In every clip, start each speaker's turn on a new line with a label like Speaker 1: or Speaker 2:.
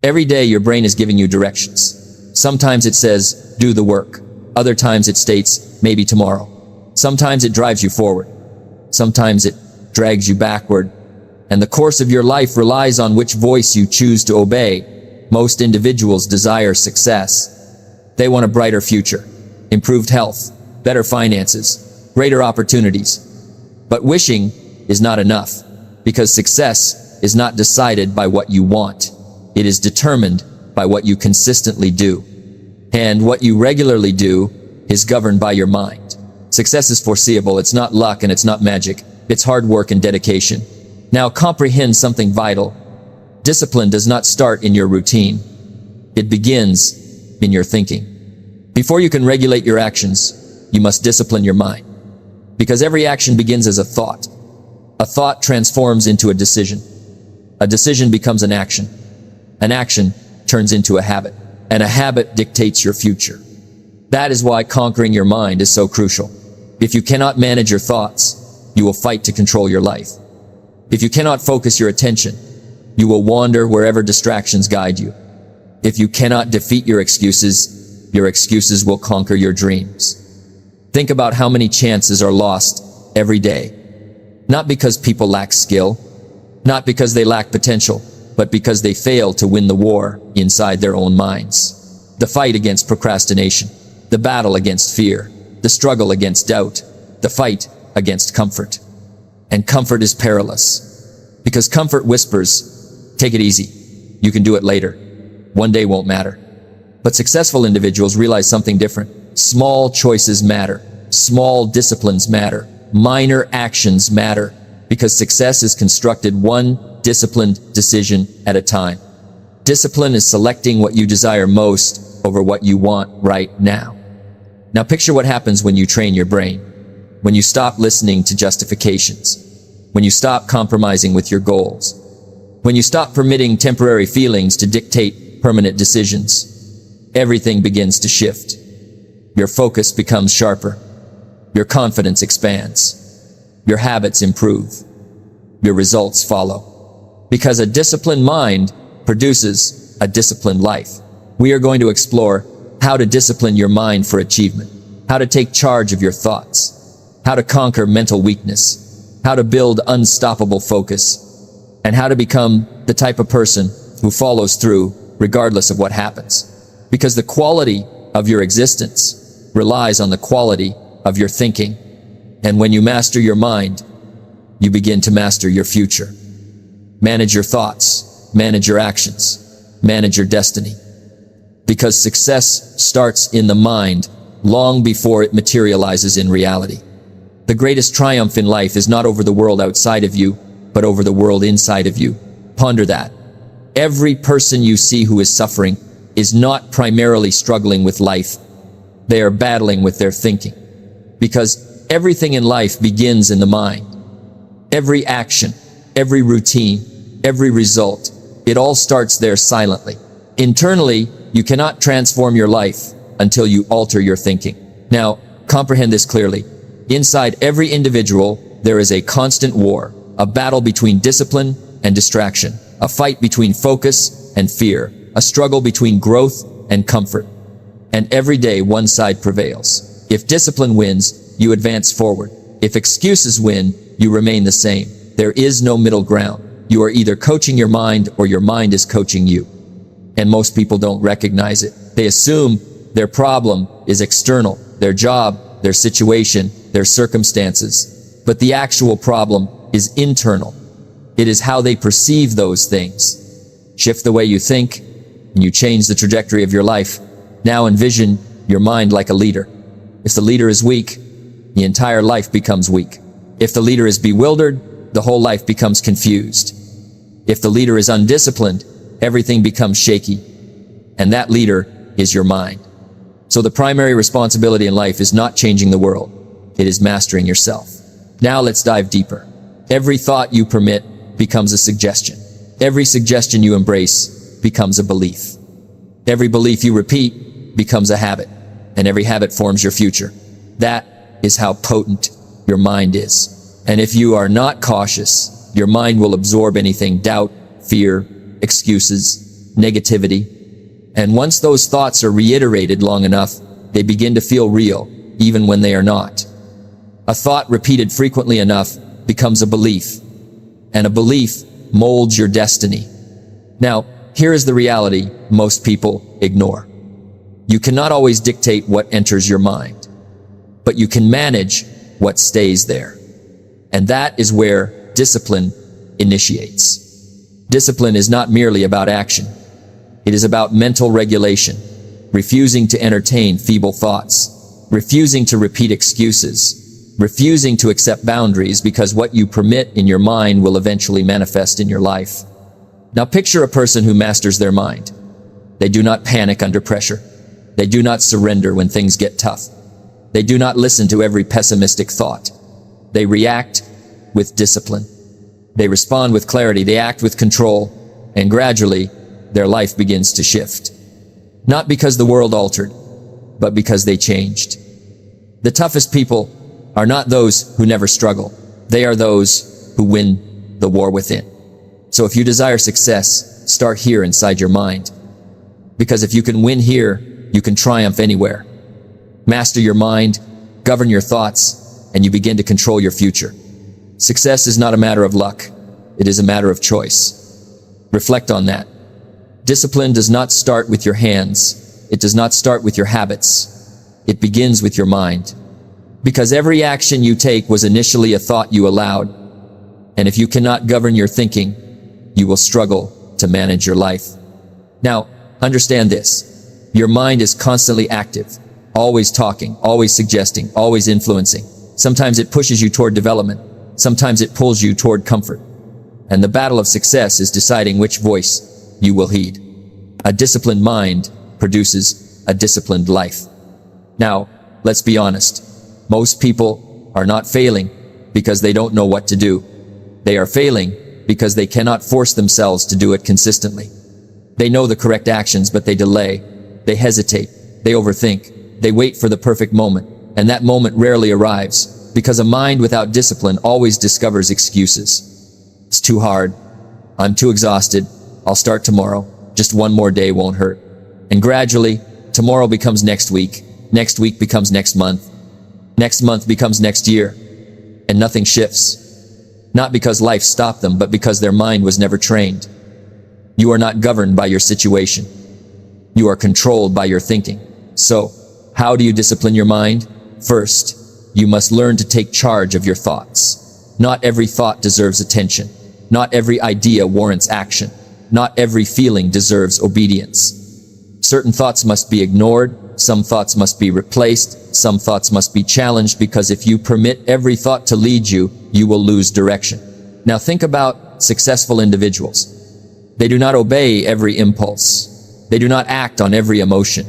Speaker 1: Every day your brain is giving you directions. Sometimes it says, do the work. Other times it states, maybe tomorrow. Sometimes it drives you forward. Sometimes it drags you backward. And the course of your life relies on which voice you choose to obey. Most individuals desire success. They want a brighter future, improved health, better finances, greater opportunities. But wishing is not enough, because success is not decided by what you want. It is determined by what you consistently do. And what you regularly do is governed by your mind. Success is foreseeable. It's not luck and it's not magic. It's hard work and dedication. Now comprehend something vital. Discipline does not start in your routine. It begins in your thinking. Before you can regulate your actions, you must discipline your mind. Because every action begins as a thought. A thought transforms into a decision. A decision becomes an action. An action turns into a habit. And a habit dictates your future. That is why conquering your mind is so crucial. If you cannot manage your thoughts, you will fight to control your life. If you cannot focus your attention, you will wander wherever distractions guide you. If you cannot defeat your excuses will conquer your dreams. Think about how many chances are lost every day. Not because people lack skill, not because they lack potential, but because they fail to win the war inside their own minds. The fight against procrastination, the battle against fear, the struggle against doubt, the fight against comfort. And comfort is perilous, because comfort whispers, take it easy, you can do it later, one day won't matter. But successful individuals realize something different. Small choices matter, small disciplines matter, minor actions matter, because success is constructed one disciplined decision at a time. Discipline is selecting what you desire most over what you want right now. Now picture what happens when you train your brain, when you stop listening to justifications, when you stop compromising with your goals, when you stop permitting temporary feelings to dictate permanent decisions. Everything begins to shift. Your focus becomes sharper. Your confidence expands. Your habits improve. Your results follow. Because a disciplined mind produces a disciplined life. We are going to explore how to discipline your mind for achievement, how to take charge of your thoughts, how to conquer mental weakness, how to build unstoppable focus, and how to become the type of person who follows through regardless of what happens. Because the quality of your existence relies on the quality of your thinking. And when you master your mind, you begin to master your future. Manage your thoughts, manage your actions, manage your destiny. Because success starts in the mind long before it materializes in reality. The greatest triumph in life is not over the world outside of you, but over the world inside of you. Ponder that. Every person you see who is suffering is not primarily struggling with life. They are battling with their thinking. Because everything in life begins in the mind. Every action, every routine, every result, it all starts there silently. Internally, you cannot transform your life until you alter your thinking. Now, comprehend this clearly. Inside every individual, there is a constant war, a battle between discipline and distraction, a fight between focus and fear, a struggle between growth and comfort. And every day one side prevails. If discipline wins, you advance forward. If excuses win, you remain the same. There is no middle ground. You are either coaching your mind or your mind is coaching you. And most people don't recognize it. They assume their problem is external, their job, their situation, their circumstances. But the actual problem is internal. It is how they perceive those things. Shift the way you think, and you change the trajectory of your life. Now envision your mind like a leader. If the leader is weak, the entire life becomes weak. If the leader is bewildered, the whole life becomes confused. If the leader is undisciplined, everything becomes shaky. And that leader is your mind. So the primary responsibility in life is not changing the world. It is mastering yourself. Now let's dive deeper. Every thought you permit becomes a suggestion. Every suggestion you embrace becomes a belief. Every belief you repeat becomes a habit. And every habit forms your future. That is how potent your mind is. And if you are not cautious, your mind will absorb anything: doubt, fear, excuses, negativity. And once those thoughts are reiterated long enough, they begin to feel real, even when they are not. A thought repeated frequently enough becomes a belief, and a belief molds your destiny. Now, here is the reality most people ignore. You cannot always dictate what enters your mind, but you can manage what stays there. And that is where discipline initiates. Discipline is not merely about action. It is about mental regulation, refusing to entertain feeble thoughts, refusing to repeat excuses, refusing to accept boundaries, because what you permit in your mind will eventually manifest in your life. Now picture a person who masters their mind. They do not panic under pressure. They do not surrender when things get tough. They do not listen to every pessimistic thought. They react with discipline. They respond with clarity. They act with control. And gradually, their life begins to shift. Not because the world altered, but because they changed. The toughest people are not those who never struggle. They are those who win the war within. So if you desire success, start here inside your mind. Because if you can win here, you can triumph anywhere. Master your mind, govern your thoughts, and you begin to control your future. Success is not a matter of luck. It is a matter of choice. Reflect on that. Discipline does not start with your hands. It does not start with your habits. It begins with your mind. Because every action you take was initially a thought you allowed. And if you cannot govern your thinking, you will struggle to manage your life. Now, understand this. Your mind is constantly active, always talking, always suggesting, always influencing. Sometimes it pushes you toward development. Sometimes it pulls you toward comfort. And the battle of success is deciding which voice you will heed. A disciplined mind produces a disciplined life. Now, let's be honest. Most people are not failing because they don't know what to do. They are failing because they cannot force themselves to do it consistently. They know the correct actions, but they delay. They hesitate. They overthink. They wait for the perfect moment. And that moment rarely arrives because a mind without discipline always discovers excuses. It's too hard. I'm too exhausted. I'll start tomorrow. Just one more day won't hurt. And gradually, tomorrow becomes next week. Next week becomes next month. Next month becomes next year. And nothing shifts. Not because life stopped them, but because their mind was never trained. You are not governed by your situation. You are controlled by your thinking. So, how do you discipline your mind? First, you must learn to take charge of your thoughts. Not every thought deserves attention. Not every idea warrants action. Not every feeling deserves obedience. Certain thoughts must be ignored. Some thoughts must be replaced. Some thoughts must be challenged, because if you permit every thought to lead you, you will lose direction. Now think about successful individuals. They do not obey every impulse. They do not act on every emotion.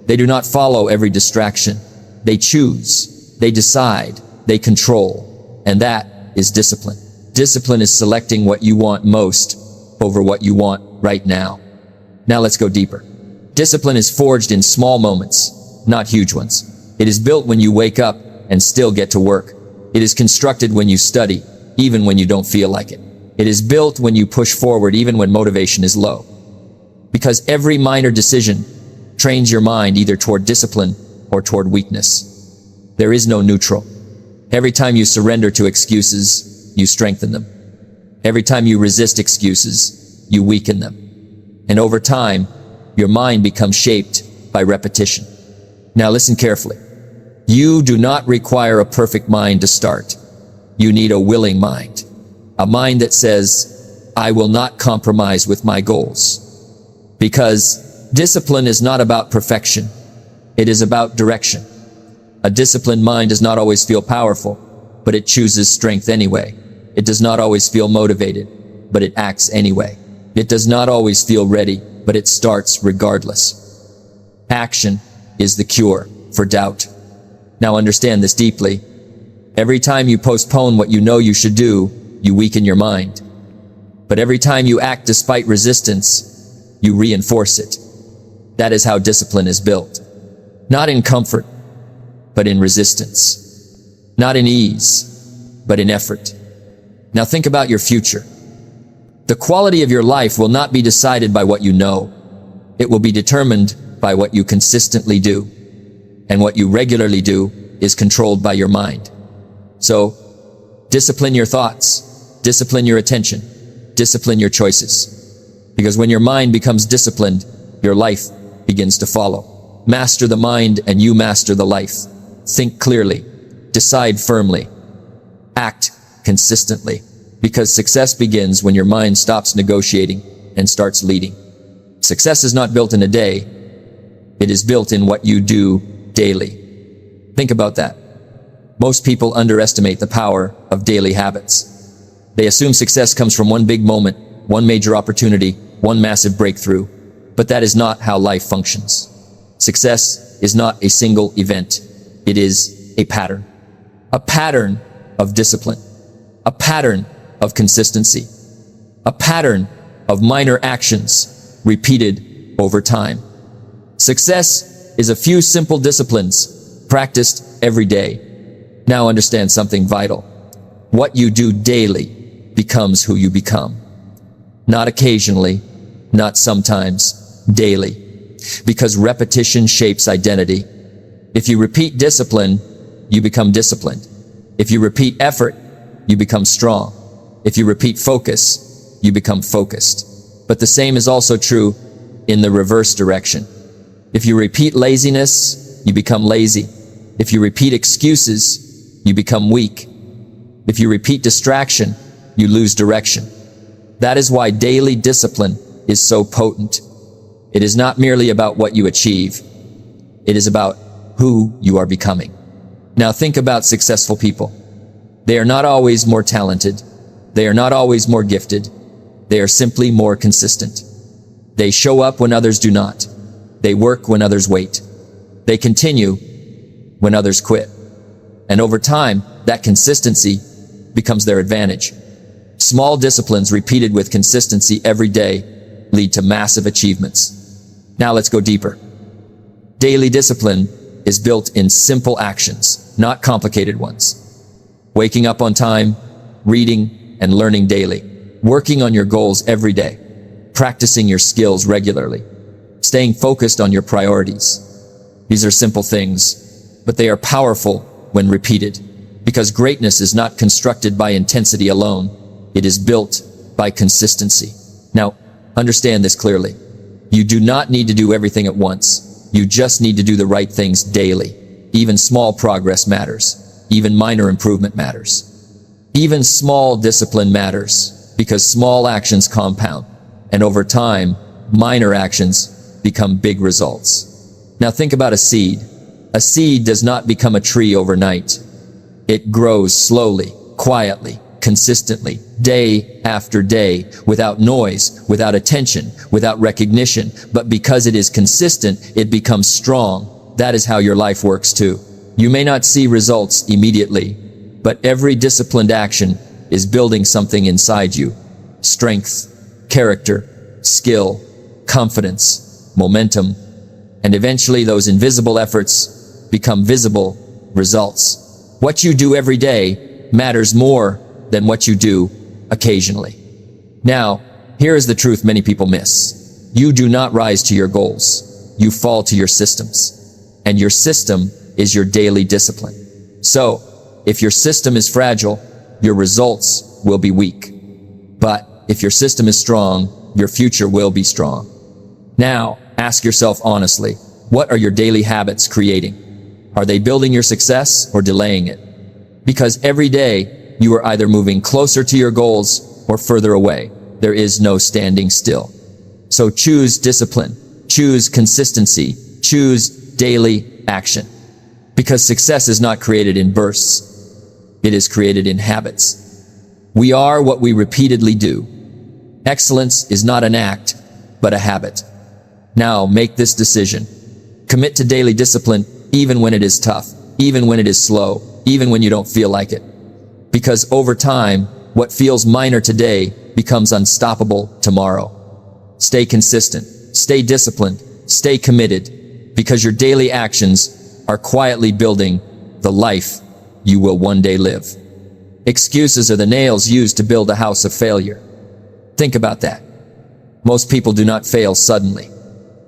Speaker 1: They do not follow every distraction. They choose. They decide. They control. And that is discipline. Discipline is selecting what you want most over what you want right now. Now let's go deeper. Discipline is forged in small moments, not huge ones. It is built when you wake up and still get to work. It is constructed when you study, even when you don't feel like it. It is built when you push forward, even when motivation is low. Because every minor decision trains your mind either toward discipline or toward weakness. There is no neutral. Every time you surrender to excuses, you strengthen them. Every time you resist excuses, you weaken them. And over time, your mind becomes shaped by repetition. Now listen carefully. You do not require a perfect mind to start. You need a willing mind. A mind that says, I will not compromise with my goals. Because discipline is not about perfection. It is about direction. A disciplined mind does not always feel powerful, but it chooses strength anyway. It does not always feel motivated, but it acts anyway. It does not always feel ready, but it starts regardless. Action is the cure for doubt. Now understand this deeply. Every time you postpone what you know you should do, you weaken your mind. But every time you act despite resistance, you reinforce it. That is how discipline is built. Not in comfort, but in resistance. Not in ease, but in effort. Now think about your future. The quality of your life will not be decided by what you know. It will be determined by what you consistently do. And what you regularly do is controlled by your mind. So, discipline your thoughts, discipline your attention, discipline your choices. Because when your mind becomes disciplined, your life begins to follow. Master the mind and you master the life. Think clearly, decide firmly, act consistently. Because success begins when your mind stops negotiating and starts leading. Success is not built in a day. It is built in what you do daily. Think about that. Most people underestimate the power of daily habits. They assume success comes from one big moment, one major opportunity, one massive breakthrough. But that is not how life functions. Success is not a single event. It is a pattern. A pattern of discipline. A pattern of consistency. A pattern of minor actions repeated over time. Success is a few simple disciplines practiced every day. Now understand something vital. What you do daily becomes who you become. Not occasionally, not sometimes, daily. Because repetition shapes identity. If you repeat discipline, you become disciplined. If you repeat effort, you become strong. If you repeat focus, you become focused. But the same is also true in the reverse direction. If you repeat laziness, you become lazy. If you repeat excuses, you become weak. If you repeat distraction, you lose direction. That is why daily discipline is so potent. It is not merely about what you achieve. It is about who you are becoming. Now think about successful people. They are not always more talented. They are not always more gifted. They are simply more consistent. They show up when others do not. They work when others wait. They continue when others quit. And over time, that consistency becomes their advantage. Small disciplines repeated with consistency every day lead to massive achievements. Now let's go deeper. Daily discipline is built in simple actions, not complicated ones. Waking up on time, reading and learning daily, working on your goals every day, practicing your skills regularly, staying focused on your priorities. These are simple things, but they are powerful when repeated, because greatness is not constructed by intensity alone. It is built by consistency. Now, understand this clearly. You do not need to do everything at once. You just need to do the right things daily. Even small progress matters. Even minor improvement matters. Even small discipline matters, because small actions compound, and over time, minor actions become big results. Now think about a seed. A seed does not become a tree overnight. It grows slowly, quietly, consistently, day after day, without noise, without attention, without recognition. But because it is consistent, it becomes strong. That is how your life works too. You may not see results immediately, but every disciplined action is building something inside you. Strength, character, skill, confidence, momentum, and eventually those invisible efforts become visible results. What you do every day matters more than what you do occasionally. Now, here is the truth many people miss. You do not rise to your goals. You fall to your systems. And your system is your daily discipline. So, if your system is fragile, your results will be weak. But if your system is strong, your future will be strong. Now, ask yourself honestly, what are your daily habits creating? Are they building your success or delaying it? Because every day, you are either moving closer to your goals or further away. There is no standing still. So choose discipline, choose consistency, choose daily action. Because success is not created in bursts. It is created in habits. We are what we repeatedly do. Excellence is not an act, but a habit. Now make this decision. Commit to daily discipline even when it is tough, even when it is slow, even when you don't feel like it. Because over time, what feels minor today becomes unstoppable tomorrow. Stay consistent, stay disciplined, stay committed, because your daily actions are quietly building the life you will one day live. Excuses are the nails used to build a house of failure. Think about that. Most people do not fail suddenly.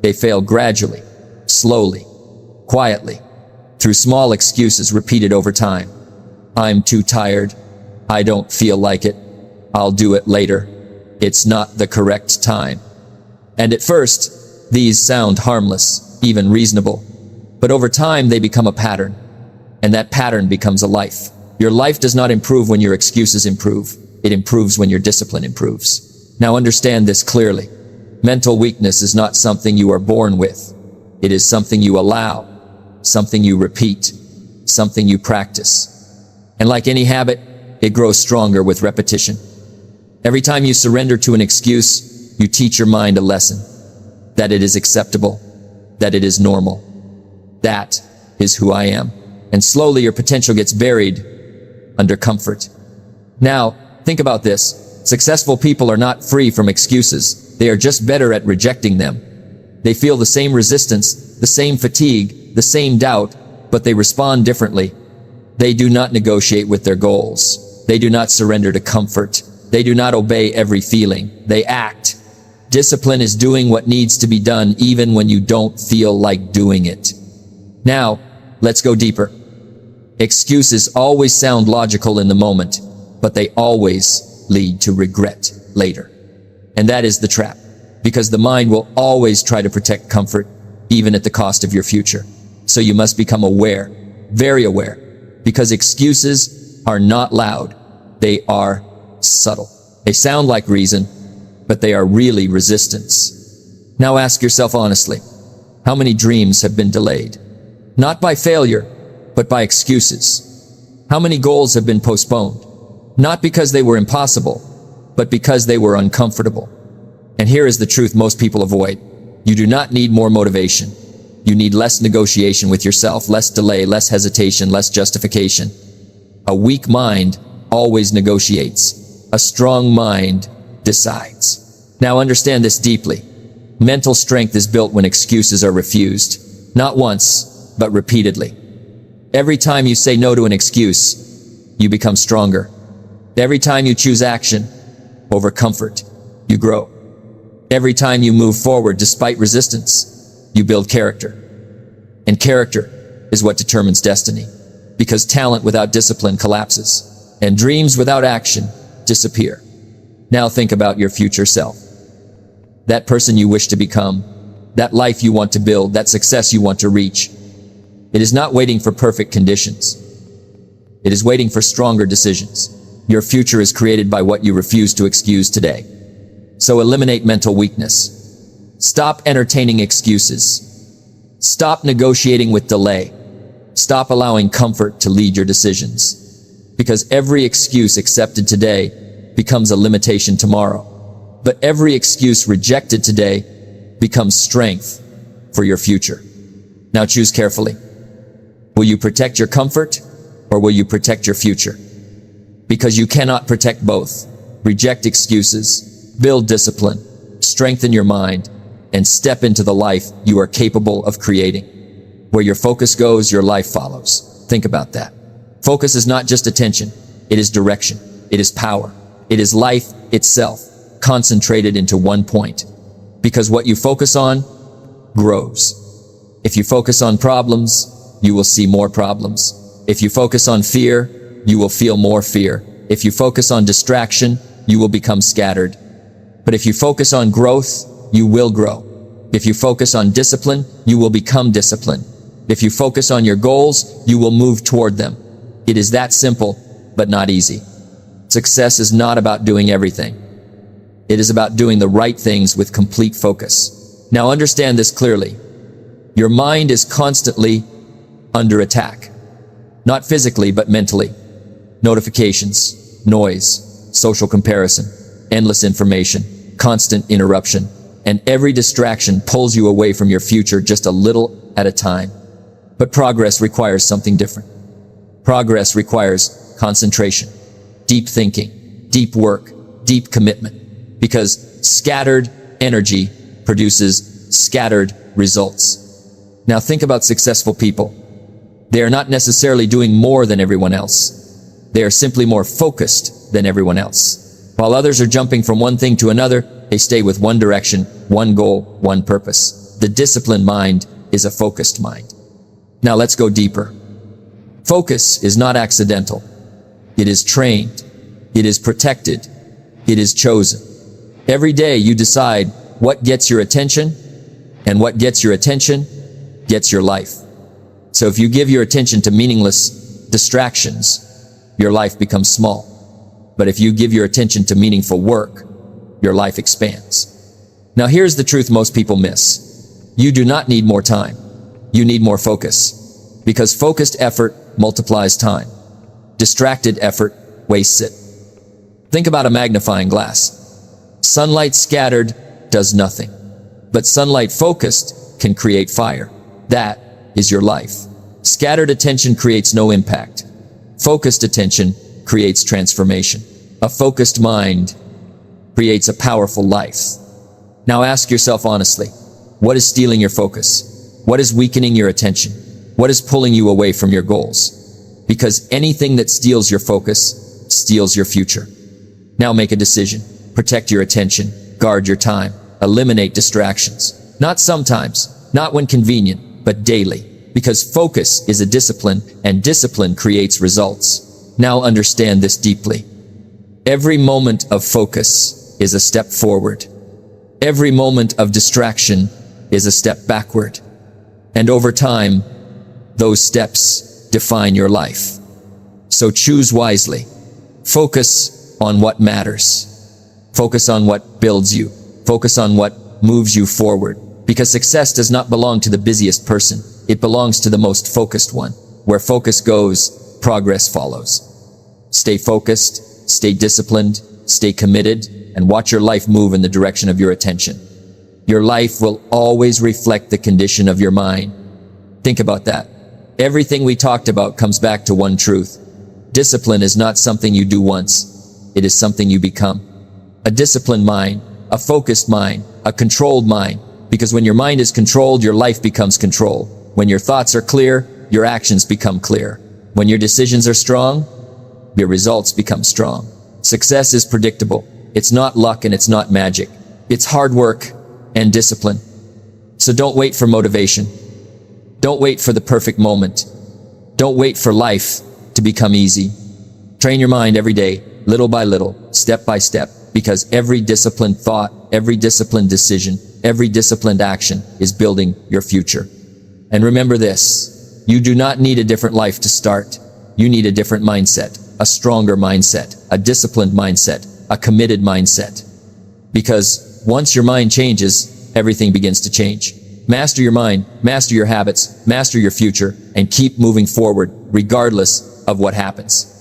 Speaker 1: They fail gradually, slowly, quietly, through small excuses repeated over time. I'm too tired. I don't feel like it. I'll do it later. It's not the correct time. And at first, these sound harmless, even reasonable. But over time, they become a pattern. And that pattern becomes a life. Your life does not improve when your excuses improve. It improves when your discipline improves. Now understand this clearly. Mental weakness is not something you are born with. It is something you allow, something you repeat, something you practice. And like any habit, it grows stronger with repetition. Every time you surrender to an excuse, you teach your mind a lesson. That it is acceptable, that it is normal. That is who I am. And slowly your potential gets buried under comfort. Now, think about this. Successful people are not free from excuses. They are just better at rejecting them. They feel the same resistance, the same fatigue, the same doubt, but they respond differently. They do not negotiate with their goals. They do not surrender to comfort. They do not obey every feeling. They act. Discipline is doing what needs to be done even when you don't feel like doing it. Now, let's go deeper. Excuses always sound logical in the moment, but they always lead to regret later. And that is the trap, because the mind will always try to protect comfort, even at the cost of your future. So you must become aware, very aware, because excuses are not loud. They are subtle. They sound like reason, but they are really resistance. Now ask yourself honestly, how many dreams have been delayed? Not by failure, but by excuses. How many goals have been postponed? Not because they were impossible, but because they were uncomfortable. And here is the truth most people avoid. You do not need more motivation. You need less negotiation with yourself, less delay, less hesitation, less justification. A weak mind always negotiates. A strong mind decides. Now understand this deeply. Mental strength is built when excuses are refused. Not once, but repeatedly. Every time you say no to an excuse, you become stronger. Every time you choose action over comfort, you grow. Every time you move forward despite resistance, you build character. And character is what determines destiny, because talent without discipline collapses, and dreams without action disappear. Now think about your future self. That person you wish to become, that life you want to build, that success you want to reach. It is not waiting for perfect conditions. It is waiting for stronger decisions. Your future is created by what you refuse to excuse today. So eliminate mental weakness. Stop entertaining excuses. Stop negotiating with delay. Stop allowing comfort to lead your decisions. Because every excuse accepted today becomes a limitation tomorrow. But every excuse rejected today becomes strength for your future. Now choose carefully. Will you protect your comfort, or will you protect your future? Because you cannot protect both. Reject excuses, build discipline, strengthen your mind, and step into the life you are capable of creating. Where your focus goes, your life follows. Think about that. Focus is not just attention. It is direction. It is power. It is life itself, concentrated into one point. Because what you focus on grows. If you focus on problems, you will see more problems. If you focus on fear, you will feel more fear. If you focus on distraction, you will become scattered. But if you focus on growth, you will grow. If you focus on discipline, you will become disciplined. If you focus on your goals, you will move toward them. It is that simple, but not easy. Success is not about doing everything. It is about doing the right things with complete focus. Now understand this clearly. Your mind is constantly under attack. Not physically, but mentally. Notifications, noise, social comparison, endless information, constant interruption, and every distraction pulls you away from your future just a little at a time. But progress requires something different. Progress requires concentration, deep thinking, deep work, deep commitment, because scattered energy produces scattered results. Now think about successful people. They are not necessarily doing more than everyone else. They are simply more focused than everyone else. While others are jumping from one thing to another, they stay with one direction, one goal, one purpose. The disciplined mind is a focused mind. Now let's go deeper. Focus is not accidental. It is trained. It is protected. It is chosen. Every day you decide what gets your attention, and what gets your attention gets your life. So if you give your attention to meaningless distractions, your life becomes small. But if you give your attention to meaningful work, your life expands. Now here's the truth most people miss. You do not need more time. You need more focus. Because focused effort multiplies time. Distracted effort wastes it. Think about a magnifying glass. Sunlight scattered does nothing. But sunlight focused can create fire. That is your life. Scattered attention creates no impact. Focused attention creates transformation. A focused mind creates a powerful life. Now ask yourself honestly, what is stealing your focus? What is weakening your attention? What is pulling you away from your goals? Because anything that steals your focus steals your future. Now make a decision. Protect your attention. Guard your time. Eliminate distractions. Not sometimes, not when convenient, but daily. Because focus is a discipline, and discipline creates results. Now understand this deeply. Every moment of focus is a step forward. Every moment of distraction is a step backward. And over time, those steps define your life. So choose wisely. Focus on what matters. Focus on what builds you. Focus on what moves you forward. Because success does not belong to the busiest person. It belongs to the most focused one. Where focus goes, progress follows. Stay focused, stay disciplined, stay committed, and watch your life move in the direction of your attention. Your life will always reflect the condition of your mind. Think about that. Everything we talked about comes back to one truth. Discipline is not something you do once. It is something you become. A disciplined mind, a focused mind, a controlled mind. Because when your mind is controlled, your life becomes controlled. When your thoughts are clear, your actions become clear. When your decisions are strong, your results become strong. Success is predictable. It's not luck and it's not magic. It's hard work and discipline. So don't wait for motivation. Don't wait for the perfect moment. Don't wait for life to become easy. Train your mind every day, little by little, step by step, because every disciplined thought, every disciplined decision, every disciplined action is building your future. And remember this, you do not need a different life to start. You need a different mindset, a stronger mindset, a disciplined mindset, a committed mindset. Because once your mind changes, everything begins to change. Master your mind, master your habits, master your future, and keep moving forward regardless of what happens.